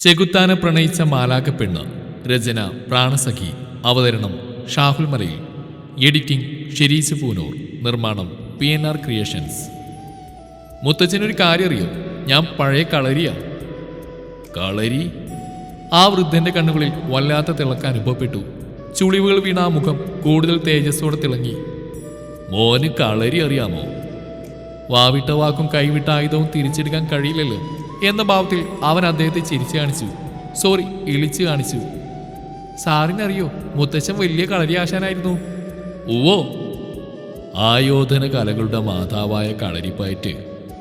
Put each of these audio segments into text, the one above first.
ചെകുത്താനെ പ്രണയിച്ച മാലാഖപ്പെണ്ണ്. രചന പ്രാണസഖി. അവതരണം ഷാഹുൽ മലയിൽ. എഡിറ്റിംഗ് ഷെരീസ് പൂനൂർ. നിർമ്മാണം PNR ക്രിയേഷൻസ്. മുത്തച്ഛനൊരു കാര്യം അറിയോ? ഞാൻ പഴയ കളരിയാ. കളരി? ആ വൃദ്ധന്റെ കണ്ണുകളിൽ വല്ലാത്ത തിളക്കം അനുഭവപ്പെട്ടു. ചുളിവുകൾ വീണ ആ മുഖം കൂടുതൽ തേജസ്സോടെ തിളങ്ങി. മോന് കളരി അറിയാമോ? വാവിട്ട വാക്കും കൈവിട്ട ആയുധവും തിരിച്ചെടുക്കാൻ കഴിയില്ലല്ലോ എന്ന ഭാവത്തിൽ അവൻ അദ്ദേഹത്തെ ചിരിച്ചു കാണിച്ചു. സോറി, ഇളിച്ചു കാണിച്ചു. സാറിനറിയോ, മുത്തച്ഛൻ വലിയ കളരി ആശാനായിരുന്നു. ഓ, ആയോധന കലകളുടെ മാതാവായ കളരിപ്പയറ്റ്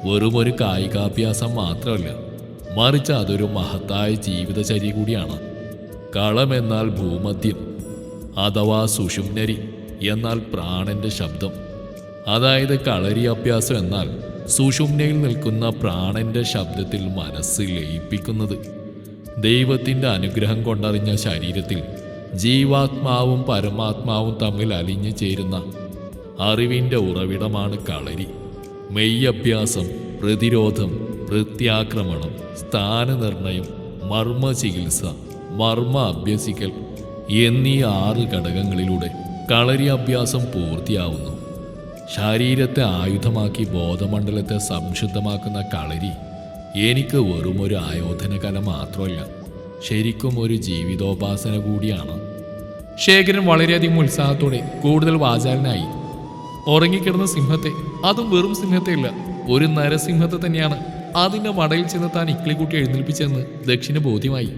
വെറുമൊരു കായികാഭ്യാസം മാത്രമല്ല, മറിച്ച് അതൊരു മഹത്തായ ജീവിതചര്യ കൂടിയാണ്. കളമെന്നാൽ ഭൂമധ്യം, അഥവാ സുഷുമ്നരി എന്നാൽ പ്രാണന്റെ ശബ്ദം. അതായത് കളരി അഭ്യാസം എന്നാൽ സുഷുമ്നയിൽ നിൽക്കുന്ന പ്രാണന്റെ ശബ്ദത്തിൽ മനസ്സ് ലയിപ്പിക്കുന്നത്. ദൈവത്തിൻ്റെ അനുഗ്രഹം കൊണ്ടറിഞ്ഞ ശരീരത്തിൽ ജീവാത്മാവും പരമാത്മാവും തമ്മിൽ അലിഞ്ഞു ചേരുന്ന അറിവിൻ്റെ ഉറവിടമാണ് കളരി. മെയ്യഭ്യാസം, പ്രതിരോധം, പ്രത്യാക്രമണം, സ്ഥാനനിർണയം, മർമ്മ ചികിത്സ, മർമ്മ അഭ്യസിക്കൽ എന്നീ 6 ഘടകങ്ങളിലൂടെ കളരി അഭ്യാസം പൂർത്തിയാവുന്നു. ശരീരത്തെ ആയുധമാക്കി ബോധമണ്ഡലത്തെ സംശുദ്ധമാക്കുന്ന കളരി എനിക്ക് വെറുമൊരു ആയോധന കല മാത്രമല്ല, ശരിക്കും ഒരു ജീവിതോപാസന കൂടിയാണ്. ശേഖരൻ വളരെയധികം ഉത്സാഹത്തോടെ കൂടുതൽ വാചാലനായി. ഉറങ്ങിക്കിടന്ന സിംഹത്തെ, അതും വെറും സിംഹത്തെയല്ല, ഒരു നരസിംഹത്തെ തന്നെയാണ് അതിൻ്റെ മടയിൽ ചെന്ന് താൻ ഇക്ലിക്കുട്ടി എഴുന്നേൽപ്പിച്ചെന്ന് ദക്ഷിന് ബോധ്യമായി.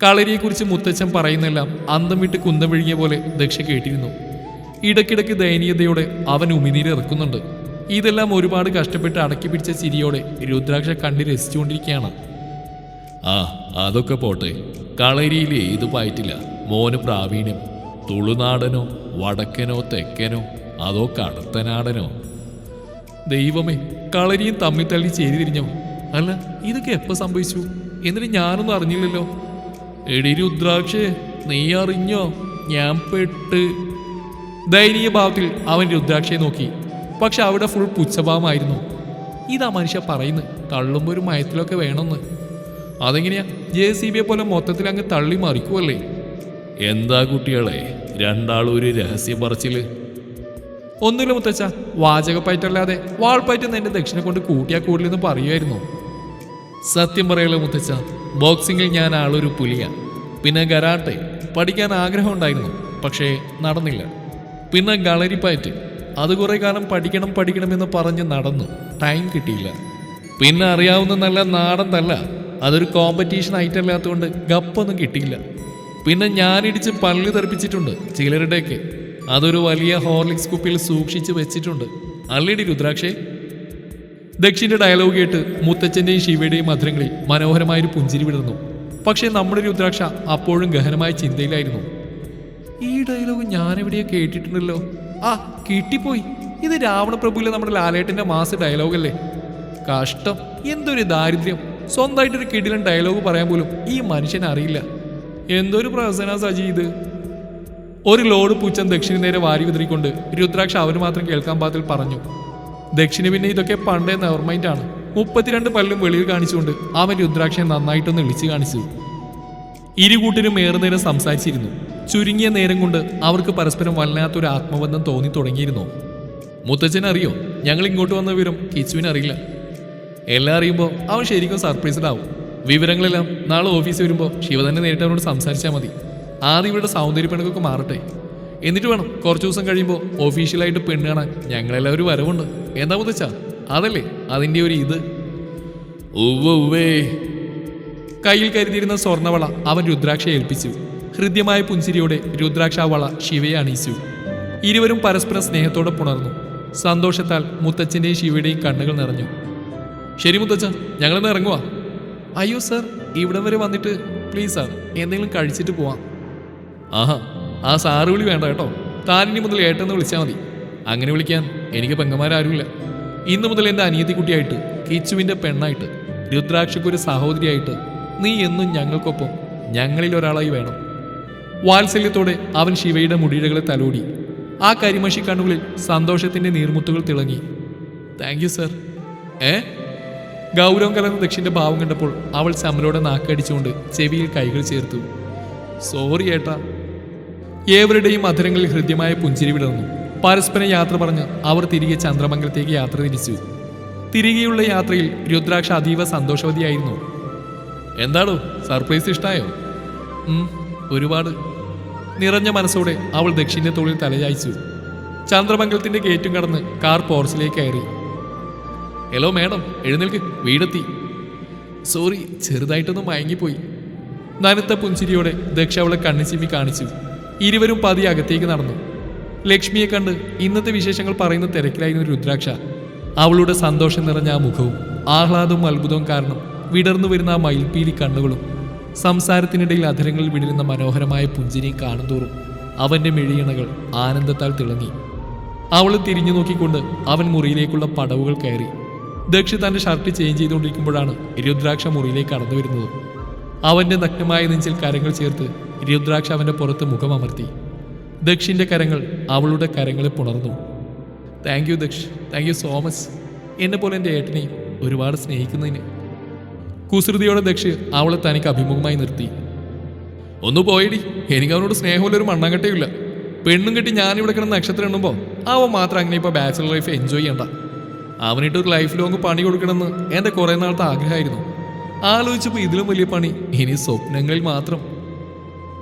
കളരിയെക്കുറിച്ച് മുത്തച്ഛൻ പറയുന്നെല്ലാം അന്തം വിട്ട് കുന്തം വിഴുങ്ങിയ പോലെ ദക്ഷ കേട്ടിരുന്നു. ഇടയ്ക്കിടയ്ക്ക് ദയനീയതയോടെ അവൻ ഉമിനീരിറക്കുന്നുണ്ട്. ഇതെല്ലാം ഒരുപാട് കഷ്ടപ്പെട്ട് അടക്കി പിടിച്ച ചിരിയോടെ രുദ്രാക്ഷ കണ്ടി രസിച്ചുകൊണ്ടിരിക്കുകയാണ്. അതൊക്കെ പോട്ടെ, കളരിയിൽ ഏത് പായിട്ടില്ല മോന് പ്രാവീണ്യം? തുളുനാടനോ, വടക്കനോ, തെക്കനോ, അതോ കടത്തനാടനോ? ദൈവമേ, കളരിയും തമ്മിൽ തള്ളി ചേരി തിരിഞ്ഞോ? അല്ല, ഇതൊക്കെ എപ്പോൾ സംഭവിച്ചു? എന്നിട്ട് ഞാനൊന്നും അറിഞ്ഞില്ലല്ലോ. എടി രുദ്രാക്ഷേ, നീ അറിഞ്ഞോ? ഞാൻ പെട്ട്. ദയനീയ ഭാവത്തിൽ അവൻ രുദ്രാക്ഷയെ നോക്കി. പക്ഷെ അവിടെ ഫുൾ പുച്ഛഭാവമായിരുന്നു. ഇതാ മനുഷ്യ പറയുന്നത്, തള്ളുമ്പോൾ ഒരു മയത്തിലൊക്കെ വേണമെന്ന്. അതെങ്ങനെയാ? JCB പോലെ മൊത്തത്തിൽ അങ്ങ് തള്ളി മറിക്കുമല്ലേ? എന്താ കുട്ടികളെ, രണ്ടാളും ഒരു രഹസ്യം പറച്ചില്? ഒന്നുമില്ല മുത്തച്ഛ, വാചകപ്പയറ്റല്ലാതെ വാൾപ്പയറ്റെന്ന് എൻ്റെ ദക്ഷിണെ കൊണ്ട് കൂട്ടിയാ കൂടുതലെന്ന് പറയുമായിരുന്നു. സത്യം പറയല്ലോ മുത്തച്ഛ, ബോക്സിങ്ങിൽ ഞാൻ ആളൊരു പുലിയാ. പിന്നെ കരാട്ടെ പഠിക്കാൻ ആഗ്രഹം ഉണ്ടായിരുന്നു, പക്ഷേ നടന്നില്ല. പിന്നെ കളരിപ്പയറ്റ്, അത് കുറേ കാലം പഠിക്കണമെന്ന് പറഞ്ഞ് നടന്നു, ടൈം കിട്ടിയില്ല. പിന്നെ അറിയാവുന്ന നല്ല നാടൻ തല്ല, അതൊരു കോമ്പറ്റീഷൻ ഐറ്റമല്ലാത്തതുകൊണ്ട് ഗപ്പൊന്നും കിട്ടിയില്ല. പിന്നെ ഞാനിടിച്ച് പല്ല് തെറിപ്പിച്ചിട്ടുണ്ട് ചിലരുടെയൊക്കെ, അതൊരു വലിയ ഹോർലിക്സ് കുപ്പിയിൽ സൂക്ഷിച്ച് വെച്ചിട്ടുണ്ട്. അല്ലേടി രുദ്രാക്ഷേ? ദക്ഷിന്റെ ഡയലോഗ് കേട്ട് മുത്തച്ഛൻ്റെയും ശിവയുടെയും മധുരങ്ങളിൽ മനോഹരമായൊരു പുഞ്ചിരി വിടുന്നു. പക്ഷേ നമ്മുടെ രുദ്രാക്ഷ അപ്പോഴും ഗഹനമായ ചിന്തയിലായിരുന്നു. ഈ ഡയലോഗ് ഞാനെവിടെയോ കേട്ടിട്ടുണ്ടല്ലോ. കിട്ടിപ്പോയി. ഇത് രാവണപ്രഭുവിലെ നമ്മുടെ ലാലേട്ടൻ്റെ മാസ് ഡയലോഗല്ലേ? കഷ്ടം, എന്തൊരു ദാരിദ്ര്യം. സ്വന്തമായിട്ടൊരു കിടിലൻ ഡയലോഗ് പറയാൻ പോലും ഈ മനുഷ്യൻ അറിയില്ല. എന്തൊരു പ്രഹസന സജി ഇത്. ഒരു ലോഡ് പൂച്ചൻ ദക്ഷിണ നേരെ വാരി വിതറിക്കൊണ്ട് രുദ്രാക്ഷ അവന് മാത്രം കേൾക്കാൻ പാത്തിൽ പറഞ്ഞു. ദക്ഷിണ പിന്നെ ഇതൊക്കെ പണ്ടേ നെവർമൈൻഡാണ്. 32 പല്ലും വെളിയിൽ കാണിച്ചുകൊണ്ട് അവൻ രുദ്രാക്ഷയെ നന്നായിട്ടൊന്ന് ഇളിച്ചു കാണിച്ചു. ഇരുകൂട്ടരും ഏറെ നേരം സംസാരിച്ചിരുന്നു. ചുരുങ്ങിയ നേരം കൊണ്ട് അവർക്ക് പരസ്പരം വല്ലാത്തൊരു ആത്മബന്ധം തോന്നി തുടങ്ങിയിരുന്നു. മുത്തച്ഛൻ അറിയോ, ഞങ്ങൾ ഇങ്ങോട്ട് വന്ന വിവരം കിച്ചുവിനറിയില്ല. എല്ലാം അറിയുമ്പോൾ അവൻ ശരിക്കും സർപ്രൈസ്ഡ് ആവും. വിവരങ്ങളെല്ലാം നാളെ ഓഫീസിൽ വരുമ്പോൾ ശിവ തന്നെ നേരിട്ട് അവനോട് സംസാരിച്ചാൽ മതി. ആദ്യം ഇവരുടെ സൗന്ദര്യ പെണ്ണുകൊക്കെ മാറട്ടെ, എന്നിട്ട് വേണം കുറച്ച് ദിവസം കഴിയുമ്പോൾ ഒഫീഷ്യലായിട്ട് പെണ്ണ് കാണാൻ ഞങ്ങളെല്ലാവരും വരവുണ്ട്. എന്താ മുത്തച്ഛ, അതല്ലേ അതിൻ്റെ ഒരു ഇത്? ഉവ്വേ. കയ്യിൽ കരുതിയിരുന്ന സ്വർണ്ണവള അവൻ രുദ്രാക്ഷയെ ഏൽപ്പിച്ചു. ഹൃദ്യമായ പുഞ്ചിരിയോടെ രുദ്രാക്ഷ വള ശിവയെ അണിയിച്ചു. ഇരുവരും പരസ്പരം സ്നേഹത്തോടെ പുണർന്നു. സന്തോഷത്താൽ മുത്തച്ഛൻ്റെയും ശിവയുടെയും കണ്ണുകൾ നിറഞ്ഞു. ശരി മുത്തച്ഛ, ഞങ്ങളൊന്ന് ഇറങ്ങുവാ. അയ്യോ സർ, ഇവിടം വരെ വന്നിട്ട് പ്ലീസ് സാർ എന്തെങ്കിലും കഴിച്ചിട്ട് പോവാം. ആ സാറ് വിളി വേണ്ട കേട്ടോ. താനിനി മുതൽ ഏട്ടെന്ന് വിളിച്ചാൽ മതി. അങ്ങനെ വിളിക്കാൻ എനിക്ക് പെങ്ങന്മാരാരുമില്ല. ഇന്നു മുതൽ എൻ്റെ അനിയത്തിക്കുട്ടിയായിട്ട്, കിച്ചുവിൻ്റെ പെണ്ണായിട്ട്, രുദ്രാക്ഷയ്ക്കൊരു സഹോദരിയായിട്ട് നീ എന്നും ഞങ്ങൾക്കൊപ്പം, ഞങ്ങളിൽ ഒരാളായി വേണം. വാത്സല്യത്തോടെ അവൻ ശിവയുടെ മുടിയിഴകളെ തലോടി. ആ കരിമഷി കണ്ണുകളിൽ സന്തോഷത്തിൻ്റെ നീർമുത്തുകൾ തിളങ്ങി. Thank you sir. ഗൗരവം കലർന്ന ദക്ഷിന്റെ ഭാവം കണ്ടപ്പോൾ അവൾ ചമ്മലോടെ നാക്കടിച്ചുകൊണ്ട് ചെവിയിൽ കൈകൾ ചേർത്തു. സോറി ഏട്ടാ. ഏവരുടെയും അധരങ്ങളിൽ ഹൃദ്യമായ പുഞ്ചിരി വിടർന്നു. പരസ്പരം യാത്ര പറഞ്ഞ് അവർ തിരികെ ചന്ദ്രമംഗലത്തേക്ക് യാത്ര തിരിച്ചു. തിരികെയുള്ള യാത്രയിൽ രുദ്രാക്ഷ അതീവ സന്തോഷവതിയായിരുന്നു. എന്താണോ സർപ്രൈസ് ഇഷ്ടായോ? ഒരുപാട്. നിറഞ്ഞ മനസ്സോടെ അവൾ ദക്ഷിന്റെ തോളിൽ തലചായ്ച്ചു. ചന്ദ്രമംഗലത്തിന്റെ ഗേറ്റും കടന്ന് കാർ പോർച്ചിലേക്ക് കയറി. ഹലോ മാഡം, എഴുന്നേൽക്ക്, വീടെത്തി. സോറി, ചെറുതായിട്ടൊന്നും മയങ്ങിപ്പോയി. നനുത്ത പുഞ്ചിരിയോടെ ദക്ഷ അവളെ കണ്ണിച്ചിമ്മി കാണിച്ചു. ഇരുവരും പതിയെ അകത്തേക്ക് നടന്നു. ലക്ഷ്മിയെ കണ്ട് ഇന്നത്തെ വിശേഷങ്ങൾ പറയുന്ന തിരക്കിലായിരുന്നു രുദ്രാക്ഷ. അവളുടെ സന്തോഷം നിറഞ്ഞ ആ മുഖവും ആഹ്ലാദവും അത്ഭുതവും കാരണം വിടർന്നു വരുന്ന ആ മയിൽപ്പീലി കണ്ണുകളും സംസാരത്തിനിടയിൽ അധരങ്ങളിൽ വിടരുന്ന മനോഹരമായ പുഞ്ചിരിയും കാണുന്തോറും അവന്റെ മെഴിയണകൾ ആനന്ദത്താൽ തിളങ്ങി. അവൾ തിരിഞ്ഞു നോക്കിക്കൊണ്ട് അവൻ മുറിയിലേക്കുള്ള പടവുകൾ കയറി. ദക്ഷ തന്റെ ഷർട്ട് ചേഞ്ച് ചെയ്തുകൊണ്ടിരിക്കുമ്പോഴാണ് രുദ്രാക്ഷ മുറിയിലേക്ക് കടന്നു വരുന്നത്. അവന്റെ നഗ്നമായ നെഞ്ചിൽ കരങ്ങൾ ചേർത്ത് രുദ്രാക്ഷ അവന്റെ പുറത്ത് മുഖം അമർത്തി. ദക്ഷിന്റെ കരങ്ങൾ അവളുടെ കരങ്ങളെ പുണർന്നു. Thank you Daksh, thank you so much, എന്നെ പോലെ എൻ്റെ ഏട്ടനെയും ഒരുപാട് സ്നേഹിക്കുന്നതിന്. കുസൃതിയോടെ ദക്ഷ് അവളെ തനിക്ക് അഭിമുഖമായി നിർത്തി. ഒന്ന് പോയടി, എനിക്ക് അവനോട് സ്നേഹമുള്ളൊരു മണ്ണാങ്കട്ടയില്ല. പെണ്ണും കെട്ടി ഞാനിവിടെ കിടന്ന് നക്ഷത്രം എണ്ണുമ്പോൾ അവൻ മാത്രം അങ്ങനെ ഇപ്പോൾ ബാച്ചിലർ ലൈഫ് എൻജോയ് ചെയ്യണ്ട. അവനിട്ടൊരു ലൈഫ് ലോങ് പണി കൊടുക്കണമെന്ന് എൻ്റെ കുറേ നാളത്തെ ആഗ്രഹമായിരുന്നു. ആലോചിച്ചപ്പോൾ ഇതിലും വലിയ പണി ഇനി സ്വപ്നങ്ങളിൽ മാത്രം.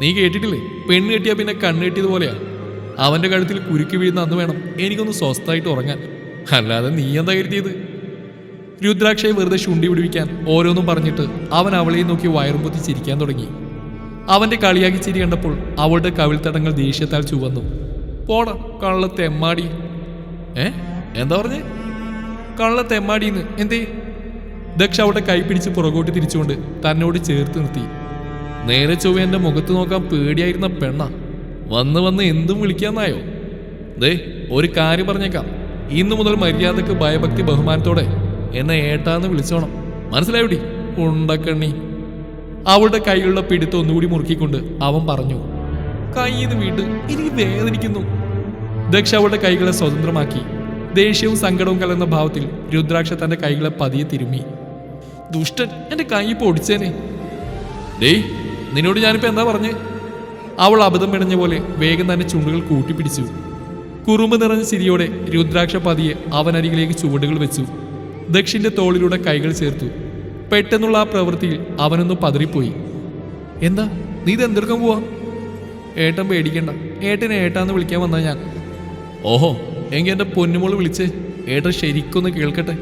നീ കേട്ടിട്ടില്ലേ, പെണ്ണ് കെട്ടിയാ പിന്നെ കണ്ണ് കെട്ടിയതുപോലെയാ. അവന്റെ കഴുത്തിൽ കുരുക്കി വീഴുന്ന അന്ന് വേണം എനിക്കൊന്ന് സ്വസ്ഥമായിട്ട് ഉറങ്ങാൻ. അല്ലാതെ നീ എന്താ കരുതിയത്? രുദ്രാക്ഷയെ വെറുതെ ശുണ്ടി പിടിപ്പിക്കാൻ ഓരോന്നും പറഞ്ഞിട്ട് അവൻ അവളെ നോക്കി വയറും പൊത്തി ചിരിക്കാൻ തുടങ്ങി. അവന്റെ കളിയാക്കി ചിരി കണ്ടപ്പോൾ അവളുടെ കവിൾത്തടങ്ങൾ ദേഷ്യത്താൽ ചുവന്നു. പോടാ കള്ള തെമ്മാടി. എന്താ പറഞ്ഞേ? കള്ള തെമ്മാടിന്ന് എന്തേ? ദക്ഷ അവളുടെ കൈ പിടിച്ച് പുറകോട്ട് തിരിച്ചുകൊണ്ട് തന്നോട് ചേർത്ത് നിർത്തി. നേരെ ചൊവ്വ എൻ്റെ മുഖത്ത് നോക്കാൻ പേടിയായിരുന്ന പെണ്ണ വന്ന് വന്ന് എന്തും വിളിക്കാന്നായോ? ദേ ഒരു കാര്യം പറഞ്ഞേക്കാം, ഇന്നു മുതൽ മര്യാദക്ക് ഭയഭക്തി ബഹുമാനത്തോടെ എന്നെ ഏട്ടാന്ന് വിളിച്ചോണം, മനസ്സിലായോടി ഉണ്ടക്കണ്ണി. അവളുടെ കൈകളുടെ പിടുത്തം ഒന്നുകൂടി മുറുക്കിക്കൊണ്ട് അവൻ പറഞ്ഞു. കൈന്ന് വീട്ട്, എനിക്ക് വേദനിക്കുന്നു. ദക്ഷ അവളുടെ കൈകളെ സ്വതന്ത്രമാക്കി. ദേഷ്യവും സങ്കടവും കലർന്ന ഭാവത്തിൽ രുദ്രാക്ഷ തന്റെ കൈകളെ പതിയെ തിരുമ്മി. ദുഷ്ടൻ, എന്റെ കൈ ഇപ്പോൾ ഒടിച്ചേനെ. ഡേയ്, നിന്നോട് ഞാനിപ്പോ എന്താ പറഞ്ഞേ? അവൾ അബദ്ധം പിണഞ്ഞ പോലെ വേഗം തന്നെ ചുണ്ടുകൾ കൂട്ടിപ്പിടിച്ചു. കുറുമ്പ് നിറഞ്ഞ ചിരിയോടെ രുദ്രാക്ഷ പതിയെ അവനരികിലേക്ക് ചുവടുകൾ വെച്ചു. ദക്ഷിന്റെ തോളിലൂടെ കൈകൾ ചേർത്തു. പെട്ടെന്നുള്ള ആ പ്രവൃത്തിയിൽ അവനൊന്ന് പതറിപ്പോയി. എന്താ നീ ഇതെന്തെടുക്കാൻ പോവാ? ഏട്ടൻ പേടിക്കണ്ട, ഏട്ടനെ ഏട്ടാന്ന് വിളിക്കാൻ വന്നാ ഞാൻ. ഓഹോ, എങ്കിൽ എൻ്റെ പൊന്നുമോള് വിളിച്ചേ, ഏട്ടൻ ശരിക്കൊന്ന് കേൾക്കട്ടെ.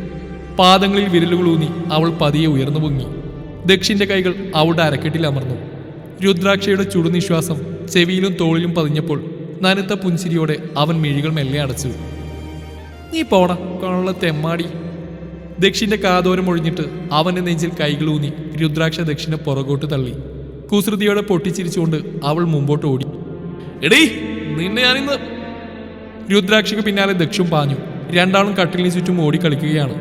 പാദങ്ങളിൽ വിരലുകൾ ഊന്നി അവൾ പതിയെ ഉയർന്നു പൊങ്ങി. ദക്ഷിന്റെ കൈകൾ അവളുടെ അരക്കെട്ടിൽ അമർന്നു. രുദ്രാക്ഷയുടെ ചുടുനിശ്വാസം ചെവിയിലും തോളിലും പതിഞ്ഞപ്പോൾ നനുത്ത പുഞ്ചിരിയോടെ അവൻ മിഴികൾ മെല്ലെ അടച്ചു. നീ പോടാ കള്ള തെമ്മാടി. ദക്ഷിന്റെ കാതോരം ഒഴിഞ്ഞിട്ട് അവന്റെ നെഞ്ചിൽ കൈകളൂന്നി രുദ്രാക്ഷ ദക്ഷിനെ പുറകോട്ട് തള്ളി. കുസൃതിയോടെ പൊട്ടിച്ചിരിച്ചുകൊണ്ട് അവൾ മുമ്പോട്ട് ഓടി. എടീ നിന്നെ ഞാനിന്ന്. രുദ്രാക്ഷയ്ക്ക് പിന്നാലെ ദക്ഷും പാഞ്ഞു. രണ്ടാളും കട്ടിലിന് ചുറ്റും ഓടിക്കളിക്കുകയാണ്.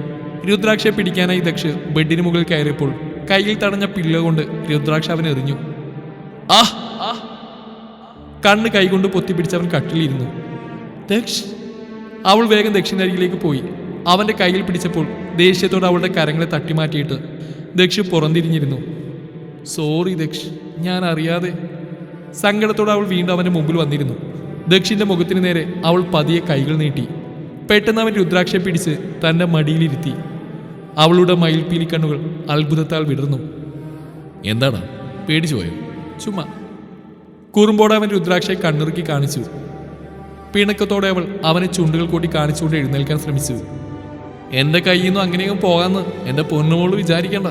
രുദ്രാക്ഷയെ പിടിക്കാനായി ദക്ഷ് ബെഡിന് മുകളിൽ കയറിയപ്പോൾ കയ്യിൽ തടഞ്ഞ പില്ലോ കൊണ്ട് രുദ്രാക്ഷ അവൻ എറിഞ്ഞു. കണ്ണ് കൈകൊണ്ട് പൊത്തിപ്പിടിച്ചവൻ കട്ടിലിരുന്നു. ദക്ഷ്. അവൾ വേഗം ദക്ഷിണരികിലേക്ക് പോയി. അവന്റെ കയ്യിൽ പിടിച്ചപ്പോൾ ദേഷ്യത്തോടെ അവളുടെ കരങ്ങളെ തട്ടിമാറ്റിയിട്ട് ദക്ഷ് പുറംതിരിഞ്ഞിരുന്നു. സോറി ദക്ഷ്, ഞാൻ അറിയാതെ. സങ്കടത്തോടെ അവൾ വീണ്ടും അവന്റെ മുമ്പിൽ വന്നിരുന്നു. ദക്ഷിന്റെ മുഖത്തിന് നേരെ അവൾ പതിയെ കൈകൾ നീട്ടി. പെട്ടെന്ന് അവൻ രുദ്രാക്ഷയെ പിടിച്ച് തന്റെ മടിയിലിരുത്തി. അവളുടെ മയിൽപ്പീലി കണ്ണുകൾ അത്ഭുതത്താൽ വിടർന്നു. എന്താണ്, പേടിച്ചു പോയോ? ചുമ്മാ. കുറുമ്പോടെ അവൻ രുദ്രാക്ഷയെ കണ്ണിറുക്കി കാണിച്ചു. പിണക്കത്തോടെ അവൾ അവനെ ചുണ്ടുകൾ കൂട്ടി കാണിച്ചുകൊണ്ട് എഴുന്നേൽക്കാൻ ശ്രമിച്ചു. എന്റെ കയ്യിൽ നിന്നും അങ്ങനെയും പോകാമെന്ന് എന്റെ പൊന്നുമോള് വിചാരിക്കണ്ട.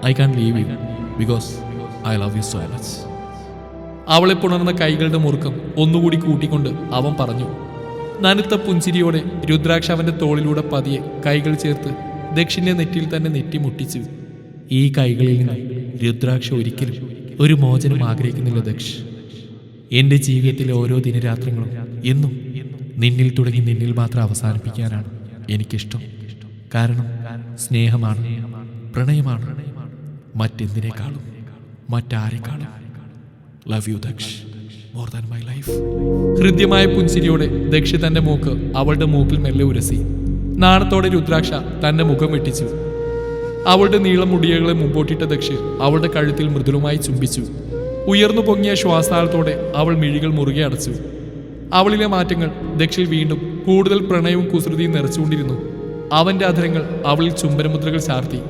I can leave you because I love you so much. അവളെ പുണർന്ന കൈകളുടെ മുറുക്കം ഒന്നുകൂടി കൂട്ടിക്കൊണ്ട് അവൻ പറഞ്ഞു. നനുത്ത പുഞ്ചിരിയോടെ രുദ്രാക്ഷ അവന്റെ തോളിലൂടെ പതിയെ കൈകൾ ചേർത്ത് ദക്ഷിന്റെ നെറ്റിയിൽ തന്നെ നെറ്റി മുട്ടിച്ചു. ഈ കൈകളിൽ നിന്ന് രുദ്രാക്ഷ ഒരിക്കലും ഒരു മോചനം ആഗ്രഹിക്കുന്നില്ല ദക്ഷ്. എന്റെ ജീവിതത്തിലെ ഓരോ ദിനരാത്രങ്ങളും എന്നും നിന്നിൽ തുടങ്ങി നിന്നിൽ മാത്രം അവസാനിപ്പിക്കാനാണ് എനിക്കിഷ്ടം. കാരണം സ്നേഹമാണ്, പ്രണയമാണ്, മറ്റെന്തിനേക്കാളും മറ്റാരെക്കാളും. Love you Daksh, more than my life. ഹൃദ്യമായ പുഞ്ചിരിയോടെ ദക്ഷ് തന്റെ മൂക്ക് അവളുടെ മൂക്കിൽ മെല്ലെ ഉരസി. നാണത്തോടെ രുദ്രാക്ഷ തന്റെ മുഖം വെട്ടിച്ചു. അവളുടെ നീളം മുടിയകളെ മുമ്പോട്ടിട്ട ദക്ഷ് അവളുടെ കഴുത്തിൽ മൃദുലമായി ചുംബിച്ചു. ഉയർന്നു പൊങ്ങിയ ശ്വാസാലത്തോടെ അവൾ മിഴികൾ മുറുകെ അടച്ചു. അവളിലെ മാറ്റങ്ങൾ ദക്ഷിൽ വീണ്ടും കൂടുതൽ പ്രണയവും കുസൃതിയും നിറച്ചുകൊണ്ടിരുന്നു. അവന്റെ അധരങ്ങൾ അവളിൽ ചുംബനമുദ്രകൾ ചാർത്തി.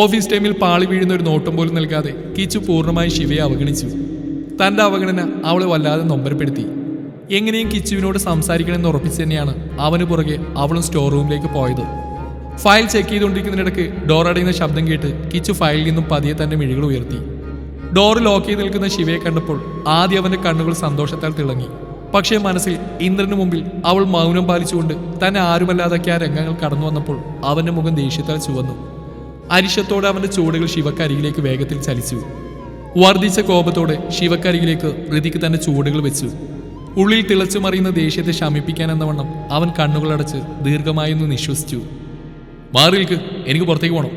ഓഫീസ് ടൈമിൽ പാളി വീഴുന്ന ഒരു നോട്ടം പോലും നൽകാതെ കിച്ചു പൂർണ്ണമായി ശിവയെ അവഗണിച്ചു. തന്റെ അവഗണന അവളെ വല്ലാതെ നൊമ്പരപ്പെടുത്തി. എങ്ങനെയും കിച്ചുവിനോട് സംസാരിക്കണമെന്ന് ഉറപ്പിച്ചു തന്നെയാണ് അവന് പുറകെ അവളും സ്റ്റോർ റൂമിലേക്ക് പോയത്. ഫയൽ ചെക്ക് ചെയ്തുകൊണ്ടിരിക്കുന്നതിനിടയ്ക്ക് ഡോർ അടയുന്ന ശബ്ദം കേട്ട് കിച്ചു ഫയലിൽ നിന്നും പതിയെ തന്റെ മിഴികൾ ഉയർത്തി. ഡോർ ലോക്ക് ചെയ്ത് നിൽക്കുന്ന ശിവയെ കണ്ടപ്പോൾ ആദ്യം അവന്റെ കണ്ണുകൾ സന്തോഷത്താൽ തിളങ്ങി. പക്ഷേ മനസ്സിൽ ഇന്ദ്രന് മുമ്പിൽ അവൾ മൗനം പാലിച്ചുകൊണ്ട് തന്നെ ആരുമല്ലാതൊക്കെ ആ രംഗങ്ങൾ കടന്നു വന്നപ്പോൾ അവന്റെ മുഖം ദേഷ്യത്താൽ ചുവന്നു. അരിശത്തോടെ അവന്റെ ചുവടുകൾ ശിവക്കരികിലേക്ക് വേഗത്തിൽ ചലിച്ചു. വർദ്ധിച്ച കോപത്തോടെ ശിവക്കരികിലേക്ക് ഋതിക്ക് തന്റെ ചുവടുകൾ വെച്ചു. ഉള്ളിൽ തിളച്ചു മറിയുന്ന ദേഷ്യത്തെ ശമിപ്പിക്കാൻ എന്നവണ്ണം അവൻ കണ്ണുകളടച്ച് ദീർഘമായൊന്ന് നിശ്വസിച്ചു. മാറിയിൽക്ക്, എനിക്ക് പുറത്തേക്ക് പോകണം.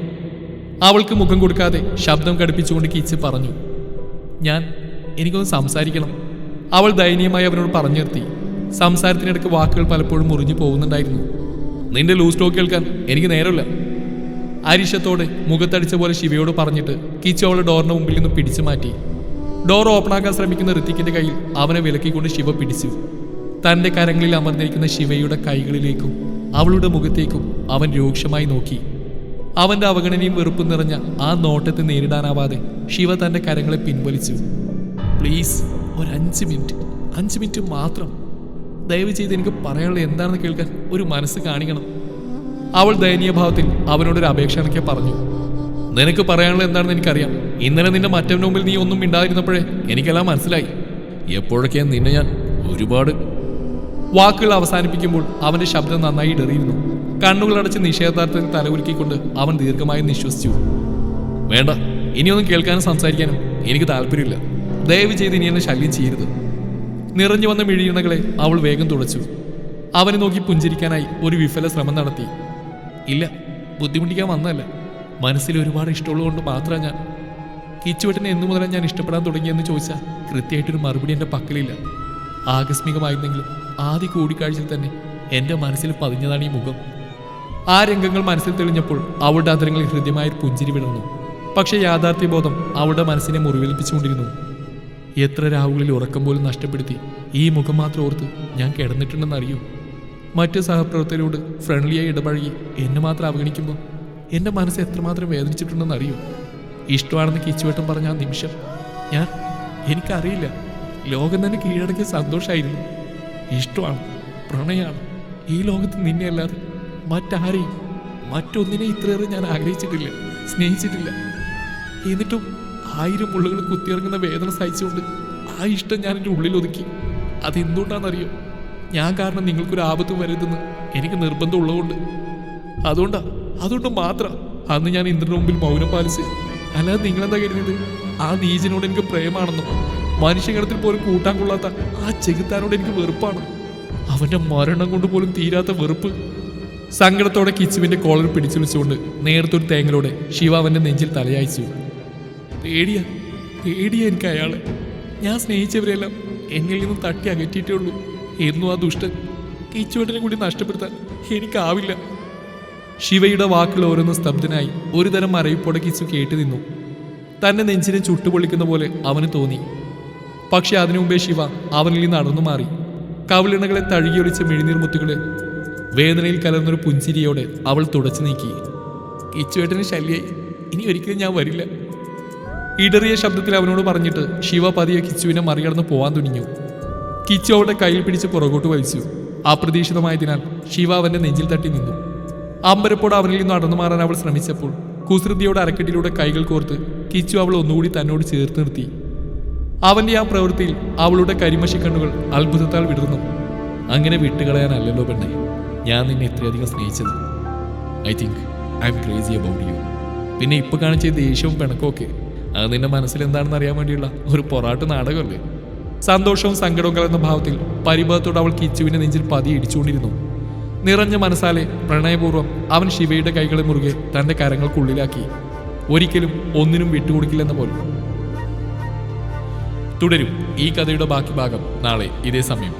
അവൾക്ക് മുഖം കൊടുക്കാതെ ശബ്ദം കടുപ്പിച്ചുകൊണ്ട് കിച്ച് പറഞ്ഞു. എനിക്കൊന്ന് സംസാരിക്കണം. അവൾ ദയനീയമായി അവനോട് പറഞ്ഞു നിർത്തി. സംസാരത്തിനിടയ്ക്ക് വാക്കുകൾ പലപ്പോഴും മുറിഞ്ഞു പോകുന്നുണ്ടായിരുന്നു. നിന്റെ ലൂസ് ടോക്ക് കേൾക്കാൻ എനിക്ക് നേരമില്ല. അരിശത്തോടെ മുഖത്തടിച്ച പോലെ ശിവയോട് പറഞ്ഞിട്ട് കിച്ചു അവളെ ഡോറിന് മുമ്പിൽ നിന്ന് പിടിച്ചു മാറ്റി. ഡോർ ഓപ്പണാക്കാൻ ശ്രമിക്കുന്ന ഋത്തിക്കിന്റെ കയ്യിൽ അവനെ വിലക്കിക്കൊണ്ട് ശിവ പിടിച്ചു. തന്റെ കരങ്ങളിൽ അമർന്നിരിക്കുന്ന ശിവയുടെ കൈകളിലേക്കും അവളുടെ മുഖത്തേക്കും അവൻ രൂക്ഷമായി നോക്കി. അവന്റെ അവഗണനയും വെറുപ്പും നിറഞ്ഞ ആ നോട്ടത്തെ നേരിടാനാവാതെ ശിവ തന്റെ കരങ്ങളെ പിൻവലിച്ചു. പ്ലീസ്, ഒരു 5 മിനിറ്റ് മാത്രം. ദയവ് ചെയ്ത് എനിക്ക് പറയാനുള്ള എന്താണെന്ന് കേൾക്കാൻ ഒരു മനസ്സ് കാണിക്കണം. അവൾ ദയനീയ ഭാവത്തിൽ അവനോടൊരു അപേക്ഷ അണക്കെ പറഞ്ഞു. നിനക്ക് പറയാനുള്ള എന്താണെന്ന് എനിക്കറിയാം. ഇന്നലെ നിന്റെ മറ്റവന്റെ മുമ്പിൽ നീ ഒന്നും മിണ്ടാതിരുന്നപ്പോഴേ എനിക്കെല്ലാം മനസ്സിലായി. എപ്പോഴൊക്കെയാ നിന്നെ ഞാൻ ഒരുപാട്. വാക്കുകൾ അവസാനിപ്പിക്കുമ്പോൾ അവന്റെ ശബ്ദം നന്നായി ഇടറിയിരുന്നു. കണ്ണുകളടച്ച് നിഷേധാർത്ഥത്തിൽ തലകുലുക്കിക്കൊണ്ട് അവൻ ദീർഘമായി നിശ്വസിച്ചു. വേണ്ട, ഇനിയൊന്നും കേൾക്കാനും സംസാരിക്കാനും എനിക്ക് താല്പര്യമില്ല. ദയവ് ചെയ്ത് ഇനി എന്നെ ശല്യം ചെയ്യരുത്. നിറഞ്ഞു വന്ന മിഴിയിണകളെ അവൾ വേഗം തുടച്ചു. അവനെ നോക്കി പുഞ്ചിരിക്കാനായി ഒരു വിഫല ശ്രമം നടത്തി. ഇല്ല, ബുദ്ധിമുട്ടിക്കാൻ വന്നതല്ല. മനസ്സിൽ ഒരുപാട് ഇഷ്ടമുള്ളതുകൊണ്ട് മാത്രമാണ് ഞാൻ. കിച്ചുവെട്ടിനെ എന്നു മുതലാണ് ഞാൻ ഇഷ്ടപ്പെടാൻ തുടങ്ങിയെന്ന് ചോദിച്ചാൽ കൃത്യമായിട്ടൊരു മറുപടി എൻ്റെ പക്കലില്ല. ആകസ്മികമായിരുന്നെങ്കിലും ആദ്യ കൂടിക്കാഴ്ചയിൽ തന്നെ എൻ്റെ മനസ്സിൽ പതിഞ്ഞതാണ് ഈ മുഖം. ആ രംഗങ്ങൾ മനസ്സിൽ തെളിഞ്ഞപ്പോൾ അവളുടെ അതരങ്ങളിൽ ഹൃദ്യമായൊരു പുഞ്ചിരി വിടർന്നു. പക്ഷേ യാഥാർത്ഥ്യബോധം അവളുടെ മനസ്സിനെ മുറിവേൽപ്പിച്ചുകൊണ്ടിരുന്നു. എത്ര രാവുകളിൽ ഉറക്കം പോലും നഷ്ടപ്പെടുത്തി ഈ മുഖം മാത്രം ഓർത്ത് ഞാൻ കിടന്നിട്ടുണ്ടെന്നറിയൂ. മറ്റ് സഹപ്രവർത്തകരോട് ഫ്രണ്ട്ലിയായി ഇടപഴകി എന്നെ മാത്രം അവഗണിക്കുമ്പോൾ എൻ്റെ മനസ്സ് എത്രമാത്രം വേദനിച്ചിട്ടുണ്ടെന്നറിയൂ. ഇഷ്ടമാണെന്ന് കിച്ചുവേട്ടൻ പറഞ്ഞ ആ നിമിഷം എനിക്കറിയില്ല. ലോകം തന്നെ കീഴടക്കിയ സന്തോഷമായിരുന്നു. ഇഷ്ടമാണ്, പ്രണയമാണ്. ഈ ലോകത്ത് നിന്നെ അല്ലാതെ മറ്റാരെയും മറ്റൊന്നിനെ ഇത്രയേറെ ഞാൻ ആഗ്രഹിച്ചിട്ടില്ല, സ്നേഹിച്ചിട്ടില്ല. എന്നിട്ടും 1000 മുള്ളുകൾ കുത്തിയിറങ്ങുന്ന വേദന സഹിച്ചുകൊണ്ട് ആ ഇഷ്ടം ഞാൻ എൻ്റെ ഉള്ളിൽ ഒതുക്കി. അതെന്തുകൊണ്ടാണെന്നറിയോ? ഞാൻ കാരണം നിങ്ങൾക്കൊരു ആപത്തും വരരുതെന്ന് എനിക്ക് നിർബന്ധം ഉള്ളതുകൊണ്ട്. അതുകൊണ്ട് മാത്രം അന്ന് ഞാൻ ഇന്ദ്രന് മുമ്പിൽ മൗനം പാലിച്ച്. അല്ലാതെ നിങ്ങളെന്താ കരുതിയത് ആ നീചനോട് എനിക്ക് പ്രേമാണെന്നും മനുഷ്യഗണത്തിൽ പോലും കൂട്ടാൻ കൊള്ളാത്ത ആ ചെകുത്താനോട് എനിക്ക് വെറുപ്പാണ്. അവന്റെ മരണം കൊണ്ട് പോലും തീരാത്ത വെറുപ്പ്. സങ്കടത്തോടെ കിച്ചുവിന്റെ കോളർ പിടിച്ചു വെച്ചുകൊണ്ട് നേരത്തൊരു തേങ്ങലോടെ ശിവ അവന്റെ നെഞ്ചിൽ തലയായിച്ചു. പേടിയാ എനിക്ക് അയാളെ. ഞാൻ സ്നേഹിച്ചവരെല്ലാം എന്നിൽ നിന്നും തട്ടി അകറ്റിയിട്ടേ ഉള്ളൂ. എന്നും ആ ദുഷ്ടൻ കിച്ചുവേട്ടനെ കൂടി നഷ്ടപ്പെടുത്താൻ എനിക്കാവില്ല. ശിവയുടെ വാക്കുകൾ ഓരോന്ന് സ്തബ്ധനായി ഒരുതരം മരവിപ്പോടെ കിച്ചു കേട്ടു നിന്നു. തന്നെ നെഞ്ചിനെ ചുട്ടുപൊളിക്കുന്ന പോലെ അവന് തോന്നി. പക്ഷെ അതിനു മുമ്പേ ശിവ അവനിൽ നിന്ന് നടന്നു മാറി. കവിളിണകളെ തഴുകിയൊളിച്ച മിഴിനീർ മുത്തുകളെ വേദനയിൽ കലർന്നൊരു പുഞ്ചിരിയോടെ അവൾ തുടച്ചു നീക്കി. കിച്ചുവേട്ടന് ശല്യായി, ഇനി ഒരിക്കലും ഞാൻ വരില്ല. ഇടറിയ ശബ്ദത്തിൽ അവനോട് പറഞ്ഞിട്ട് ശിവ പതിയെ കിച്ചുവിനെ മറികടന്ന് പോവാൻ തുനിഞ്ഞു. കിച്ചു അവളുടെ കയ്യിൽ പിടിച്ച് പുറകോട്ട് വലിച്ചു. അപ്രതീക്ഷിതമായതിനാൽ ശിവ അവന്റെ നെഞ്ചിൽ തട്ടി നിന്നു. അമ്പരപ്പോടെ അവനിൽ നിന്ന് നടന്നു മാറാൻ അവൾ ശ്രമിച്ചപ്പോൾ കുസൃതിയോടെ അരക്കെട്ടിലൂടെ കൈകൾ കോർത്ത് കിച്ചു അവൾ ഒന്നുകൂടി തന്നോട് ചേർത്ത് നിർത്തി. അവന്റെ ആ പ്രവൃത്തിയിൽ അവളുടെ കരിമഷി കണ്ണുകൾ അത്ഭുതത്താൽ വിടർന്നു. അങ്ങനെ വിട്ടുകളയാനല്ലല്ലോ പെണ്ണെ ഞാൻ നിന്നെ ഇത്രയധികം സ്നേഹിച്ചത്. I think I'm crazy about you. പിന്നെ ഇപ്പൊ കാണിച്ച ദേഷ്യവും പിണക്കമൊക്കെ അത് നിന്റെ മനസ്സിൽ എന്താണെന്ന് അറിയാൻ വേണ്ടിയുള്ള ഒരു പൊറാട്ട് നാടകമല്ലേ? സന്തോഷവും സങ്കടവും കലർന്ന ഭാവത്തിൽ പരിഭവത്തോടെ അവൾ കിച്ചുവിന്റെ നെഞ്ചിൽ പതിയെ ഇടിച്ചുകൊണ്ടിരുന്നു. നിറഞ്ഞ മനസ്സാലെ പ്രണയപൂർവ്വം അവൻ ശിവയുടെ കൈകളെ മുറുകെ തന്റെ കരങ്ങൾക്കുള്ളിലാക്കി. ഒരിക്കലും ഒന്നിനും വിട്ടുകൊടുക്കില്ലെന്ന പോലെ. തുടരും ഈ കഥയുടെ ബാക്കി ഭാഗം നാളെ ഇതേ സമയം.